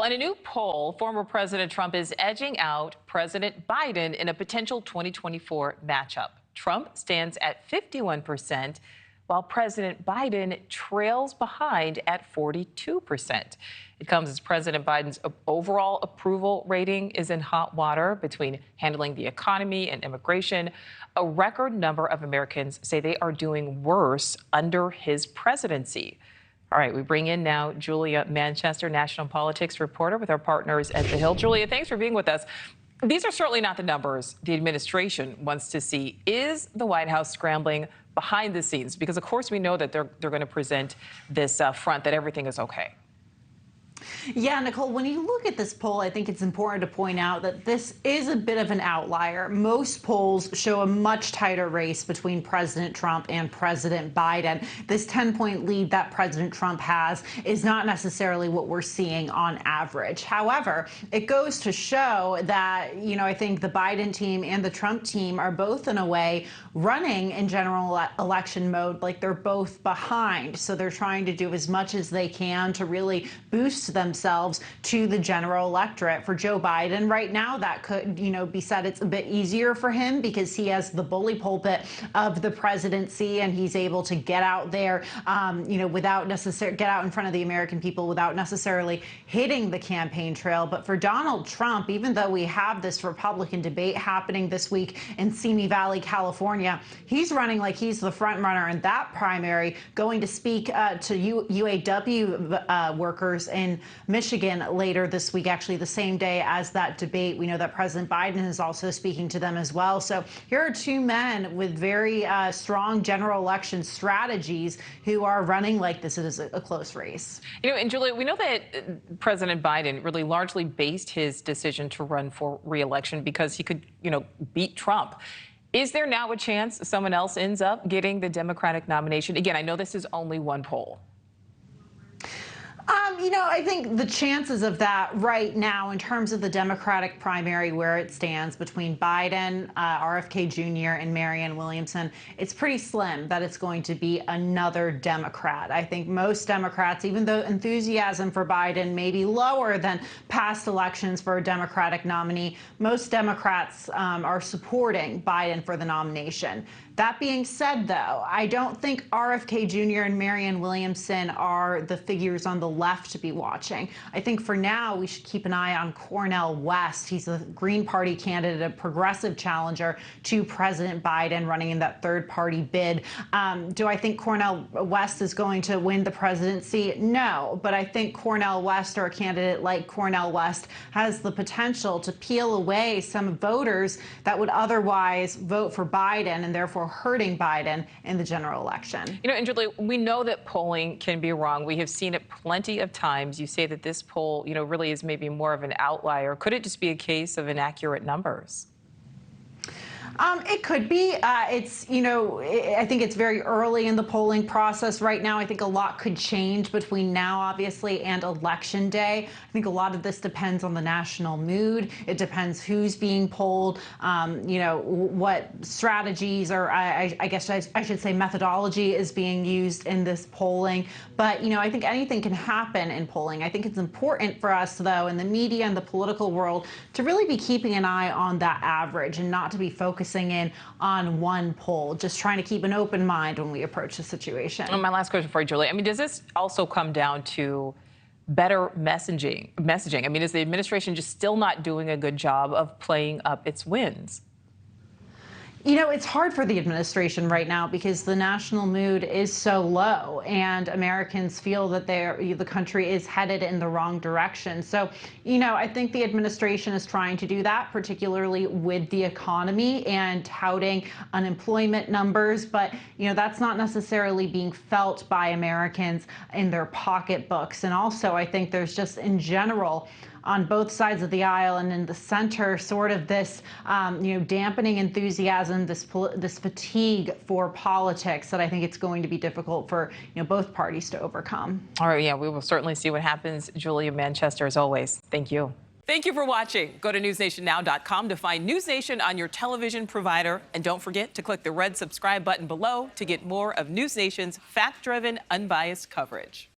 Well, in a new poll, former President Trump is edging out President Biden in a potential 2024 matchup. Trump stands at 51%, while President Biden trails behind at 42%. It comes as President Biden's overall approval rating is in hot water between handling the economy and immigration. A record number of Americans say they are doing worse under his presidency. All right, we bring in now Julia Manchester, national politics reporter with our partners at The Hill. Julia, thanks for being with us. These are certainly not the numbers the administration wants to see. Is the White House scrambling behind the scenes? Because, of course, we know that they're going to present this front that everything is okay. Yeah, Nichole, when you look at this poll, I think it's important to point out that this is a bit of an outlier. Most polls show a much tighter race between President Trump and President Biden. This 10-point lead that President Trump has is not necessarily what we're seeing on average. However, it goes to show that, I think the Biden team and the Trump team are both, in a way, running in general election mode like they're both behind. So they're trying to do as much as they can to really boost themselves to the general electorate. For Joe Biden right now, that could, be said it's a bit easier for him because he has the bully pulpit of the presidency and he's able to get out there, without necessarily get out in front of the American people without necessarily hitting the campaign trail. But for Donald Trump, even though we have this Republican debate happening this week in Simi Valley, California, he's running like he's the front runner in that primary, going to speak to UAW workers in Michigan later this week, actually the same day as that debate. We know that President Biden is also speaking to them as well. So here are two men with very strong general election strategies who are running like this is a close race. And Julia, we know that President Biden really largely based his decision to run for re-election because he could, beat Trump. Is there now a chance someone else ends up getting the Democratic nomination? Again, I know this is only one poll. I think the chances of that right now in terms of the Democratic primary where it stands between Biden, RFK Jr. and Marianne Williamson, it's pretty slim that it's going to be another Democrat. I think most Democrats, even though enthusiasm for Biden may be lower than past elections for a Democratic nominee, most Democrats are supporting Biden for the nomination. That being said, though, I don't think RFK Jr. and Marianne Williamson are the figures on the left to be watching. I think for now, we should keep an eye on Cornel West. He's a Green Party candidate, a progressive challenger to President Biden running in that third-party bid. Do I think Cornel West is going to win the presidency? No, but I think Cornel West, or a candidate like Cornel West, has the potential to peel away some voters that would otherwise vote for Biden and therefore hurting Biden in the general election. And Julie, we know that polling can be wrong. We have seen it plenty of times. You say that this poll, really is maybe more of an outlier. Could it just be a case of inaccurate numbers? It could be. I think it's very early in the polling process right now. I think a lot could change between now, obviously, and Election Day. I think a lot of this depends on the national mood. It depends who's being polled, what strategies or I guess I should say methodology is being used in this polling. But, I think anything can happen in polling. I think it's important for us, though, in the media and the political world to really be keeping an eye on that average and not to be focusing in on one poll, just trying to keep an open mind when we approach the situation. And my last question for you, Julie. Does this also come down to better messaging? Is the administration just still not doing a good job of playing up its wins? It's hard for the administration right now because the national mood is so low and Americans feel that the country is headed in the wrong direction. So, I think the administration is trying to do that, particularly with the economy and touting unemployment numbers. But, that's not necessarily being felt by Americans in their pocketbooks. And also, I think there's just in general on both sides of the aisle and in the center, sort of this, dampening enthusiasm, this fatigue for politics that I think it's going to be difficult for, both parties to overcome. All right, yeah, we will certainly see what happens. Julia Manchester, as always, thank you. Thank you for watching. Go to newsnationnow.com to find News Nation on your television provider. And don't forget to click the red subscribe button below to get more of News Nation's fact-driven, unbiased coverage.